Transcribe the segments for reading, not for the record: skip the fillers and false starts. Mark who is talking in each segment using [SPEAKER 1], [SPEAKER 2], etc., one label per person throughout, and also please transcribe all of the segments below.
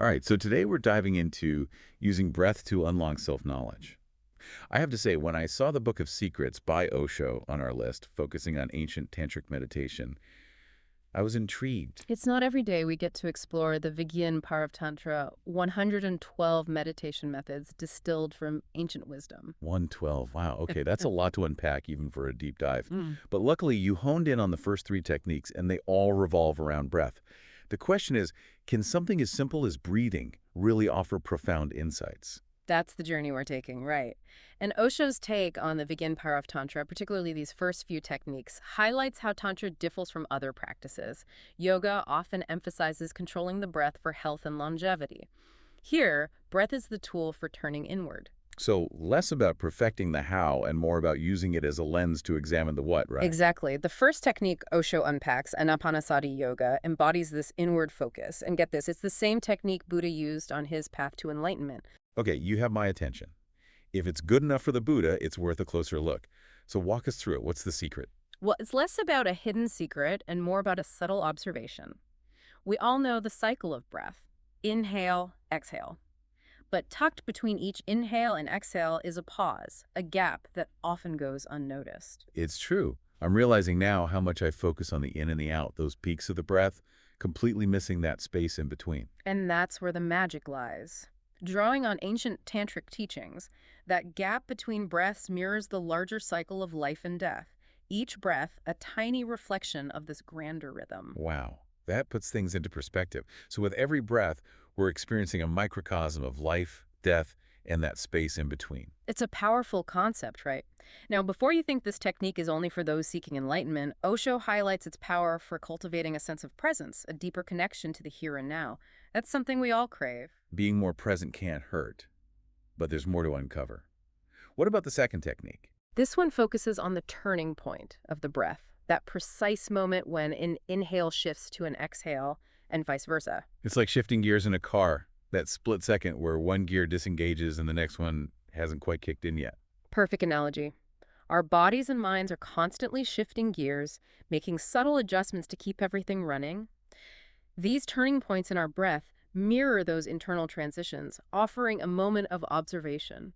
[SPEAKER 1] All right, so today we're diving into using breath to unlock self-knowledge. I have to say, when I saw the Book of Secrets by Osho on our list, focusing on ancient tantric meditation, I was intrigued.
[SPEAKER 2] It's not every day we get to explore the Tantra, 112 meditation methods distilled from ancient wisdom.
[SPEAKER 1] 112, wow, okay, that's a lot to unpack even for a deep dive.
[SPEAKER 2] Mm.
[SPEAKER 1] But luckily, you honed in on the first three techniques, and they all revolve around breath. The question is, can something as simple as breathing really offer profound insights?
[SPEAKER 2] That's the journey we're taking, right? And Osho's take on the Tantra, particularly these first few techniques, highlights how Tantra differs from other practices. Yoga often emphasizes controlling the breath for health and longevity. Here, breath is the tool for turning inward.
[SPEAKER 1] So less about perfecting the how and more about using it as a lens to examine the what, right?
[SPEAKER 2] Exactly. The first technique Osho unpacks, Anapanasati Yoga, embodies this inward focus. And get this, it's the same technique Buddha used on his path to enlightenment.
[SPEAKER 1] Okay, you have my attention. If it's good enough for the Buddha, it's worth a closer look. So walk us through it. What's the secret?
[SPEAKER 2] Well, it's less about a hidden secret and more about a subtle observation. We all know the cycle of breath. Inhale, exhale. But tucked between each inhale and exhale is a pause, a gap that often goes unnoticed.
[SPEAKER 1] It's true. I'm realizing now how much I focus on the in and the out, those peaks of the breath, completely missing that space in between.
[SPEAKER 2] And that's where the magic lies. Drawing on ancient tantric teachings, that gap between breaths mirrors the larger cycle of life and death, each breath a tiny reflection of this grander rhythm.
[SPEAKER 1] Wow, that puts things into perspective. So with every breath, we're experiencing a microcosm of life, death, and that space in between.
[SPEAKER 2] It's a powerful concept, right? Now, before you think this technique is only for those seeking enlightenment, Osho highlights its power for cultivating a sense of presence, a deeper connection to the here and now. That's something we all crave.
[SPEAKER 1] Being more present can't hurt, but there's more to uncover. What about the second technique?
[SPEAKER 2] This one focuses on the turning point of the breath, that precise moment when an inhale shifts to an exhale and vice versa.
[SPEAKER 1] It's like shifting gears in a car, that split second where one gear disengages and the next one hasn't quite kicked in yet.
[SPEAKER 2] Perfect analogy. Our bodies and minds are constantly shifting gears, making subtle adjustments to keep everything running. These turning points in our breath mirror those internal transitions, offering a moment of observation.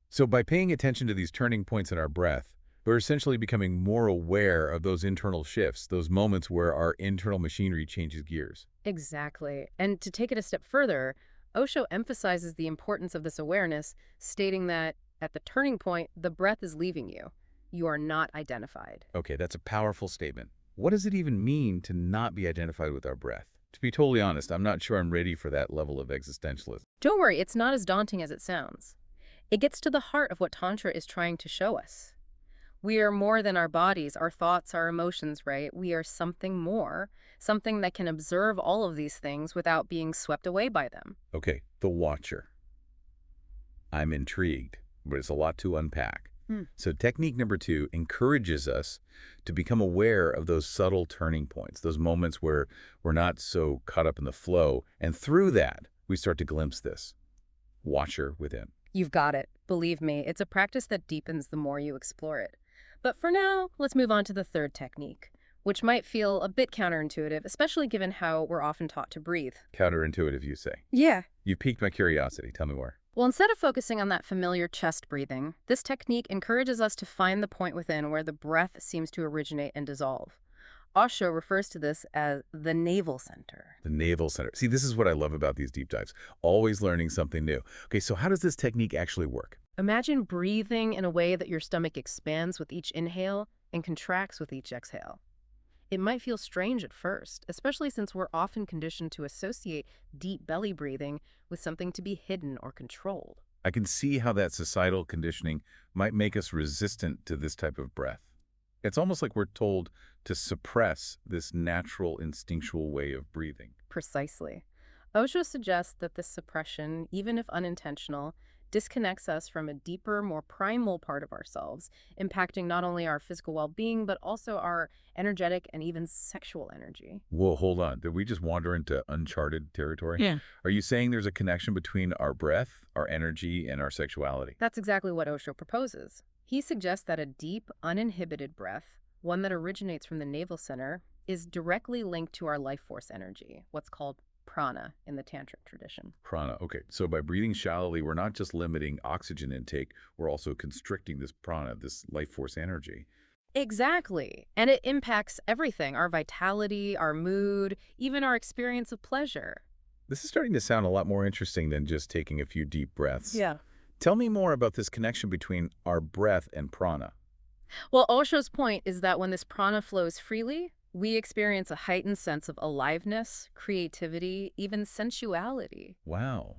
[SPEAKER 1] So by paying attention to these turning points in our breath, we're essentially becoming more aware of those internal shifts, those moments where our internal machinery changes gears.
[SPEAKER 2] Exactly. And to take it a step further, Osho emphasizes the importance of this awareness, stating that at the turning point, the breath is leaving you. You are not identified.
[SPEAKER 1] Okay, that's a powerful statement. What does it even mean to not be identified with our breath? To be totally honest, I'm not sure I'm ready for that level of existentialism.
[SPEAKER 2] Don't worry, it's not as daunting as it sounds. It gets to the heart of what Tantra is trying to show us. We are more than our bodies, our thoughts, our emotions, right? We are something more, something that can observe all of these things without being swept away by them.
[SPEAKER 1] Okay, the watcher. I'm intrigued, but it's a lot to unpack. So technique number 2 encourages us to become aware of those subtle turning points, those moments where we're not so caught up in the flow. And through that, we start to glimpse this watcher within.
[SPEAKER 2] You've got it. Believe me, it's a practice that deepens the more you explore it. But for now, let's move on to the third technique, which might feel a bit counterintuitive, especially given how we're often taught to breathe.
[SPEAKER 1] Counterintuitive, you say.
[SPEAKER 2] Yeah.
[SPEAKER 1] You've piqued my curiosity. Tell me more.
[SPEAKER 2] Well, instead of focusing on that familiar chest breathing, this technique encourages us to find the point within where the breath seems to originate and dissolve. Osho refers to this as the navel center.
[SPEAKER 1] The navel center. See, this is what I love about these deep dives. Always learning something new. Okay, so how does this technique actually work?
[SPEAKER 2] Imagine breathing in a way that your stomach expands with each inhale and contracts with each exhale. It might feel strange at first, especially since we're often conditioned to associate deep belly breathing with something to be hidden or controlled.
[SPEAKER 1] I can see how that societal conditioning might make us resistant to this type of breath. It's almost like we're told to suppress this natural, instinctual way of breathing.
[SPEAKER 2] Precisely. Osho suggests that this suppression, even if unintentional, disconnects us from a deeper, more primal part of ourselves, impacting not only our physical well-being, but also our energetic and even sexual energy.
[SPEAKER 1] Whoa, hold on. Did we just wander into uncharted territory?
[SPEAKER 2] Yeah.
[SPEAKER 1] Are you saying there's a connection between our breath, our energy, and our sexuality?
[SPEAKER 2] That's exactly what Osho proposes. He suggests that a deep, uninhibited breath, one that originates from the navel center, is directly linked to our life force energy, what's called prana in the tantric tradition.
[SPEAKER 1] Prana. Okay, so by breathing shallowly, we're not just limiting oxygen intake, we're also constricting this prana, this life force energy.
[SPEAKER 2] Exactly. And it impacts everything, our vitality, our mood, even our experience of pleasure.
[SPEAKER 1] This is starting to sound a lot more interesting than just taking a few deep breaths.
[SPEAKER 2] Yeah.
[SPEAKER 1] Tell me more about this connection between our breath and prana.
[SPEAKER 2] Well, Osho's point is that when this prana flows freely, we experience a heightened sense of aliveness, creativity, even sensuality.
[SPEAKER 1] Wow.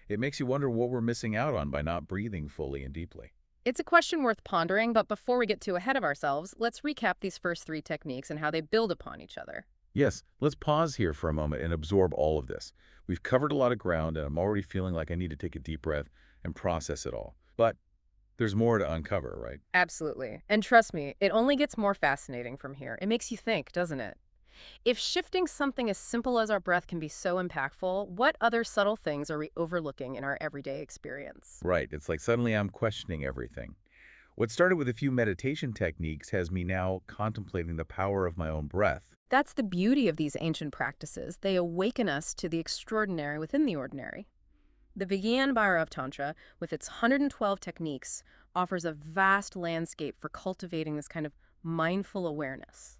[SPEAKER 1] It makes you wonder what we're missing out on by not breathing fully and deeply.
[SPEAKER 2] It's a question worth pondering, but before we get too ahead of ourselves, let's recap these first three techniques and how they build upon each other.
[SPEAKER 1] Yes, let's pause here for a moment and absorb all of this. We've covered a lot of ground, and I'm already feeling like I need to take a deep breath and process it all. But there's more to uncover, right?
[SPEAKER 2] Absolutely. And trust me, it only gets more fascinating from here. It makes you think, doesn't it? If shifting something as simple as our breath can be so impactful, what other subtle things are we overlooking in our everyday experience?
[SPEAKER 1] Right. It's like suddenly I'm questioning everything. What started with a few meditation techniques has me now contemplating the power of my own breath.
[SPEAKER 2] That's the beauty of these ancient practices. They awaken us to the extraordinary within the ordinary. The Vijnana Tantra, with its 112 techniques, offers a vast landscape for cultivating this kind of mindful awareness.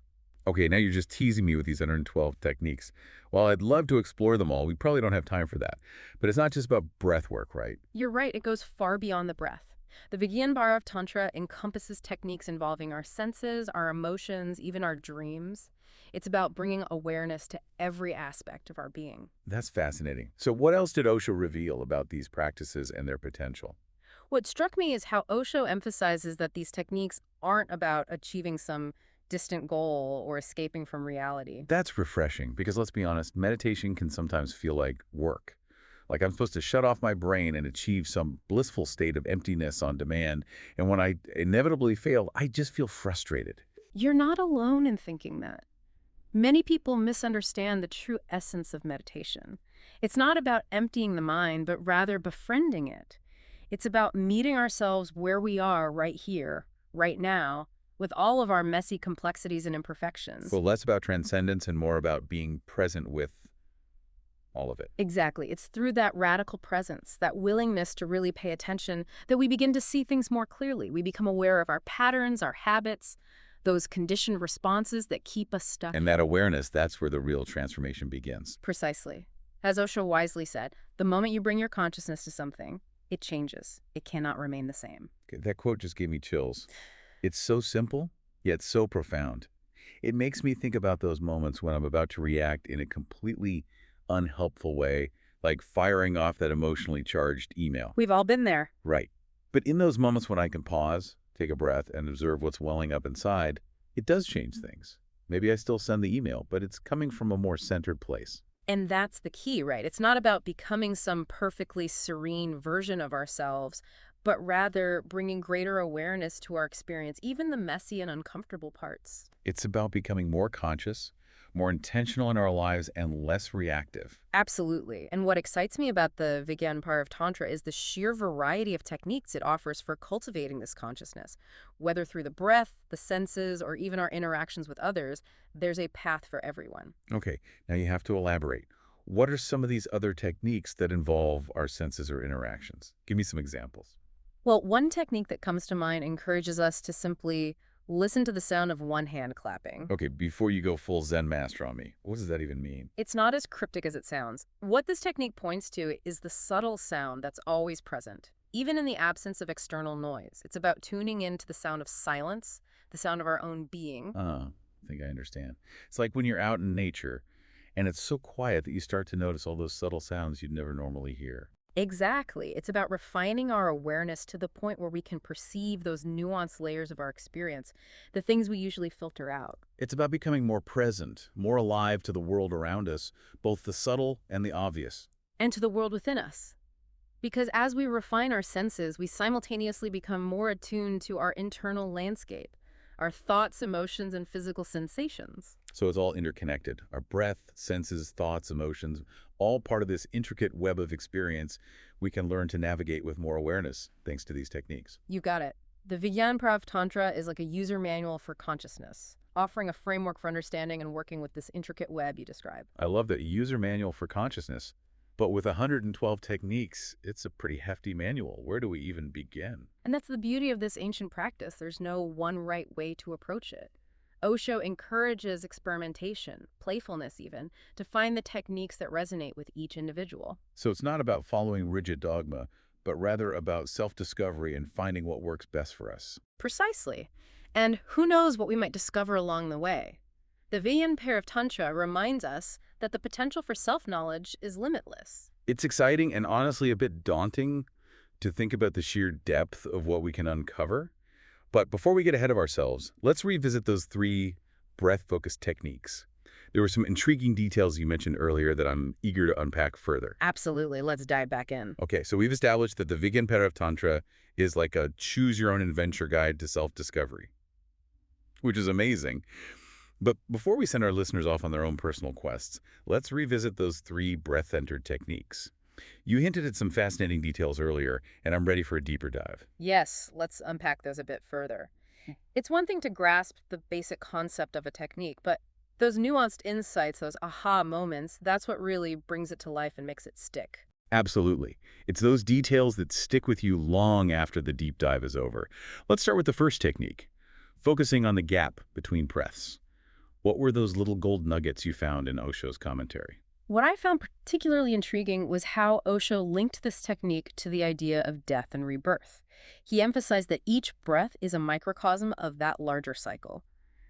[SPEAKER 1] Okay, now you're just teasing me with these 112 techniques. While I'd love to explore them all, we probably don't have time for that. But it's not just about breath work, right?
[SPEAKER 2] You're right, it goes far beyond the breath. The Vijnana Tantra encompasses techniques involving our senses, our emotions, even our dreams. It's about bringing awareness to every aspect of our being.
[SPEAKER 1] That's fascinating. So what else did Osho reveal about these practices and their potential?
[SPEAKER 2] What struck me is how Osho emphasizes that these techniques aren't about achieving some distant goal or escaping from reality.
[SPEAKER 1] That's refreshing because let's be honest, meditation can sometimes feel like work. Like I'm supposed to shut off my brain and achieve some blissful state of emptiness on demand. And when I inevitably fail, I just feel frustrated.
[SPEAKER 2] You're not alone in thinking that. Many people misunderstand the true essence of meditation. It's not about emptying the mind, but rather befriending it. It's about meeting ourselves where we are right here, right now, with all of our messy complexities and imperfections.
[SPEAKER 1] So less about transcendence and more about being present with all of it.
[SPEAKER 2] Exactly. It's through that radical presence, that willingness to really pay attention, that we begin to see things more clearly. We become aware of our patterns, our habits, those conditioned responses that keep us stuck.
[SPEAKER 1] And that awareness, that's where the real transformation begins.
[SPEAKER 2] Precisely. As Osho wisely said, the moment you bring your consciousness to something, it changes. It cannot remain the same.
[SPEAKER 1] Okay, that quote just gave me chills. It's so simple, yet so profound. It makes me think about those moments when I'm about to react in a completely unhelpful way, like firing off that emotionally charged email.
[SPEAKER 2] We've all been there.
[SPEAKER 1] Right. But in those moments when I can pause, take a breath, and observe what's welling up inside, it does change things. Maybe I still send the email, but it's coming from a more centered place.
[SPEAKER 2] And that's the key, right? It's not about becoming some perfectly serene version of ourselves, but rather bringing greater awareness to our experience, even the messy and uncomfortable parts.
[SPEAKER 1] It's about becoming more conscious, more intentional in our lives, and less reactive.
[SPEAKER 2] Absolutely. And what excites me about the Vijnana Tantra is the sheer variety of techniques it offers for cultivating this consciousness. Whether through the breath, the senses, or even our interactions with others, there's a path for everyone.
[SPEAKER 1] Okay, now you have to elaborate. What are some of these other techniques that involve our senses or interactions? Give me some examples.
[SPEAKER 2] Well, one technique that comes to mind encourages us to simply listen to the sound of one hand clapping.
[SPEAKER 1] Okay, before you go full Zen master on me, what does that even mean?
[SPEAKER 2] It's not as cryptic as it sounds. What this technique points to is the subtle sound that's always present, even in the absence of external noise. It's about tuning into the sound of silence, the sound of our own being.
[SPEAKER 1] I think I understand. It's like when you're out in nature, and it's so quiet that you start to notice all those subtle sounds you'd never normally hear.
[SPEAKER 2] Exactly. It's about refining our awareness to the point where we can perceive those nuanced layers of our experience, the things we usually filter out.
[SPEAKER 1] It's about becoming more present, more alive to the world around us, both the subtle and the obvious.
[SPEAKER 2] And to the world within us. Because as we refine our senses, we simultaneously become more attuned to our internal landscape, our thoughts, emotions, and physical sensations.
[SPEAKER 1] So it's all interconnected. Our breath, senses, thoughts, emotions, all part of this intricate web of experience we can learn to navigate with more awareness thanks to these techniques.
[SPEAKER 2] You got it. The Vijnana Tantra is like a user manual for consciousness, offering a framework for understanding and working with this intricate web you describe.
[SPEAKER 1] I love that user manual for consciousness. But with 112 techniques, it's a pretty hefty manual. Where do we even begin?
[SPEAKER 2] And that's the beauty of this ancient practice. There's no one right way to approach it. Osho encourages experimentation, playfulness even, to find the techniques that resonate with each individual.
[SPEAKER 1] So it's not about following rigid dogma, but rather about self-discovery and finding what works best for us.
[SPEAKER 2] Precisely. And who knows what we might discover along the way. The Viyan pair of Tantra reminds us that the potential for self-knowledge is limitless.
[SPEAKER 1] It's exciting and honestly a bit daunting to think about the sheer depth of what we can uncover. But before we get ahead of ourselves, let's revisit those 3 breath-focused techniques. There were some intriguing details you mentioned earlier that I'm eager to unpack further.
[SPEAKER 2] Absolutely. Let's dive back in.
[SPEAKER 1] Okay, so we've established that the Vigen Tantra is like a choose-your-own-adventure guide to self-discovery, which is amazing. But before we send our listeners off on their own personal quests, let's revisit those 3 breath-centered techniques. You hinted at some fascinating details earlier, and I'm ready for a deeper dive.
[SPEAKER 2] Yes, let's unpack those a bit further. It's one thing to grasp the basic concept of a technique, but those nuanced insights, those aha moments, that's what really brings it to life and makes it stick.
[SPEAKER 1] Absolutely. It's those details that stick with you long after the deep dive is over. Let's start with the first technique, focusing on the gap between breaths. What were those little gold nuggets you found in Osho's commentary?
[SPEAKER 2] What I found particularly intriguing was how Osho linked this technique to the idea of death and rebirth. He emphasized that each breath is a microcosm of that larger cycle.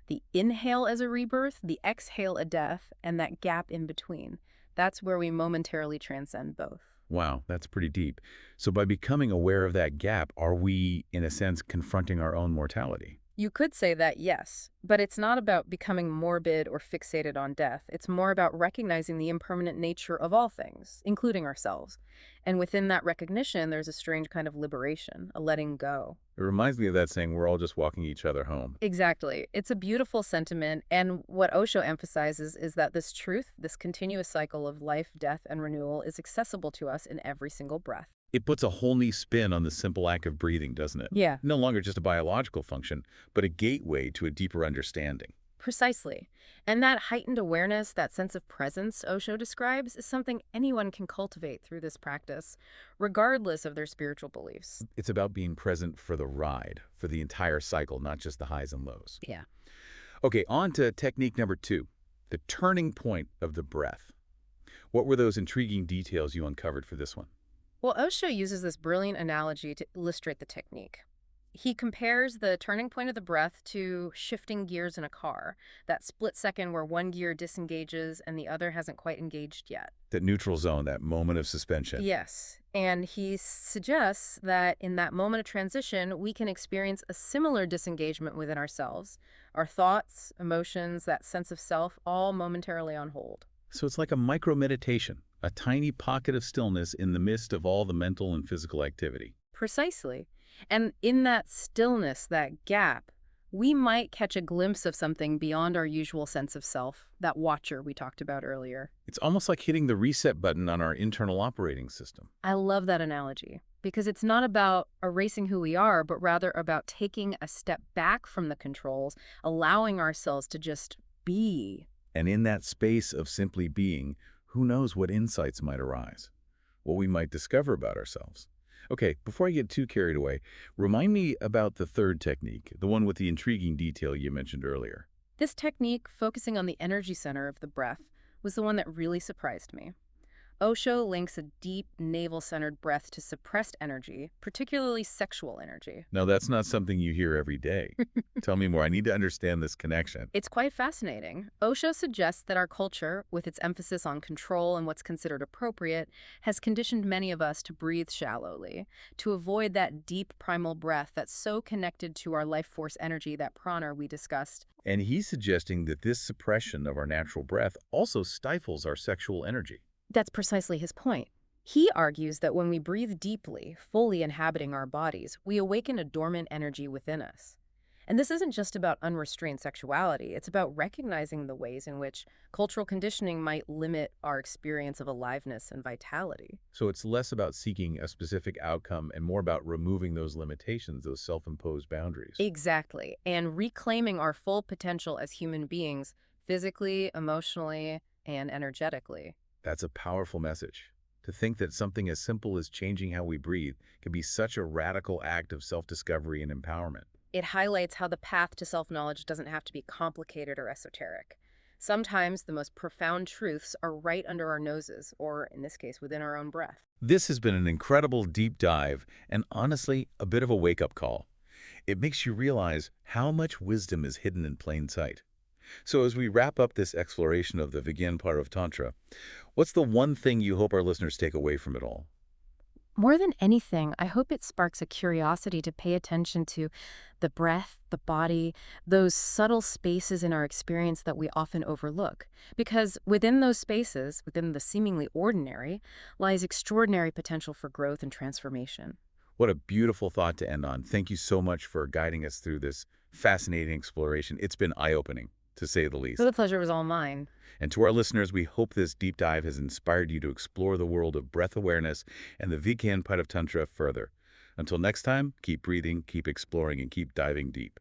[SPEAKER 2] The inhale as a rebirth, the exhale a death, and that gap in between. That's where we momentarily transcend both.
[SPEAKER 1] Wow, that's pretty deep. So by becoming aware of that gap, are we, in a sense, confronting our own mortality?
[SPEAKER 2] You could say that, yes, but it's not about becoming morbid or fixated on death. It's more about recognizing the impermanent nature of all things, including ourselves. And within that recognition, there's a strange kind of liberation, a letting go.
[SPEAKER 1] It reminds me of that saying, we're all just walking each other home.
[SPEAKER 2] Exactly. It's a beautiful sentiment, and what Osho emphasizes is that this truth, this continuous cycle of life, death, and renewal is accessible to us in every single breath.
[SPEAKER 1] It puts a whole new spin on the simple act of breathing, doesn't it?
[SPEAKER 2] Yeah.
[SPEAKER 1] No longer just a biological function, but a gateway to a deeper understanding.
[SPEAKER 2] Precisely. And that heightened awareness, that sense of presence Osho describes, is something anyone can cultivate through this practice, regardless of their spiritual beliefs.
[SPEAKER 1] It's about being present for the ride, for the entire cycle, not just the highs and lows.
[SPEAKER 2] Yeah.
[SPEAKER 1] Okay, on to technique number 2, the turning point of the breath. What were those intriguing details you uncovered for this one?
[SPEAKER 2] Well, Osho uses this brilliant analogy to illustrate the technique. He compares the turning point of the breath to shifting gears in a car, that split second where one gear disengages and the other hasn't quite engaged yet.
[SPEAKER 1] That neutral zone, that moment of suspension.
[SPEAKER 2] Yes, and he suggests that in that moment of transition, we can experience a similar disengagement within ourselves, our thoughts, emotions, that sense of self, all momentarily on hold.
[SPEAKER 1] So it's like a micro-meditation, a tiny pocket of stillness in the midst of all the mental and physical activity.
[SPEAKER 2] Precisely. And in that stillness, that gap, we might catch a glimpse of something beyond our usual sense of self, that watcher we talked about earlier.
[SPEAKER 1] It's almost like hitting the reset button on our internal operating system.
[SPEAKER 2] I love that analogy, because it's not about erasing who we are, but rather about taking a step back from the controls, allowing ourselves to just be.
[SPEAKER 1] And in that space of simply being, who knows what insights might arise, what we might discover about ourselves. Okay, before I get too carried away, remind me about the third technique, the one with the intriguing detail you mentioned earlier.
[SPEAKER 2] This technique, focusing on the energy center of the breath, was the one that really surprised me. Osho links a deep, navel-centered breath to suppressed energy, particularly sexual energy.
[SPEAKER 1] Now, that's not something you hear every day. Tell me more. I need to understand this connection.
[SPEAKER 2] It's quite fascinating. Osho suggests that our culture, with its emphasis on control and what's considered appropriate, has conditioned many of us to breathe shallowly, to avoid that deep primal breath that's so connected to our life force energy, that prana we discussed.
[SPEAKER 1] And he's suggesting that this suppression of our natural breath also stifles our sexual energy.
[SPEAKER 2] That's precisely his point. He argues that when we breathe deeply, fully inhabiting our bodies, we awaken a dormant energy within us. And this isn't just about unrestrained sexuality. It's about recognizing the ways in which cultural conditioning might limit our experience of aliveness and vitality.
[SPEAKER 1] So it's less about seeking a specific outcome and more about removing those limitations, those self-imposed boundaries.
[SPEAKER 2] Exactly. And reclaiming our full potential as human beings, physically, emotionally, and energetically.
[SPEAKER 1] That's a powerful message. To think that something as simple as changing how we breathe can be such a radical act of self-discovery and empowerment.
[SPEAKER 2] It highlights how the path to self-knowledge doesn't have to be complicated or esoteric. Sometimes the most profound truths are right under our noses, or in this case, within our own breath.
[SPEAKER 1] This has been an incredible deep dive and honestly, a bit of a wake-up call. It makes you realize how much wisdom is hidden in plain sight. So as we wrap up this exploration of the Vigyan of Tantra, what's the one thing you hope our listeners take away from it all?
[SPEAKER 2] More than anything, I hope it sparks a curiosity to pay attention to the breath, the body, those subtle spaces in our experience that we often overlook. Because within those spaces, within the seemingly ordinary, lies extraordinary potential for growth and transformation.
[SPEAKER 1] What a beautiful thought to end on. Thank you so much for guiding us through this fascinating exploration. It's been eye-opening, to say the
[SPEAKER 2] So
[SPEAKER 1] least.
[SPEAKER 2] the pleasure was all mine.
[SPEAKER 1] And to our listeners, we hope this deep dive has inspired you to explore the world of breath awareness and the Vigyan of Tantra further. Until next time, keep breathing, keep exploring, and keep diving deep.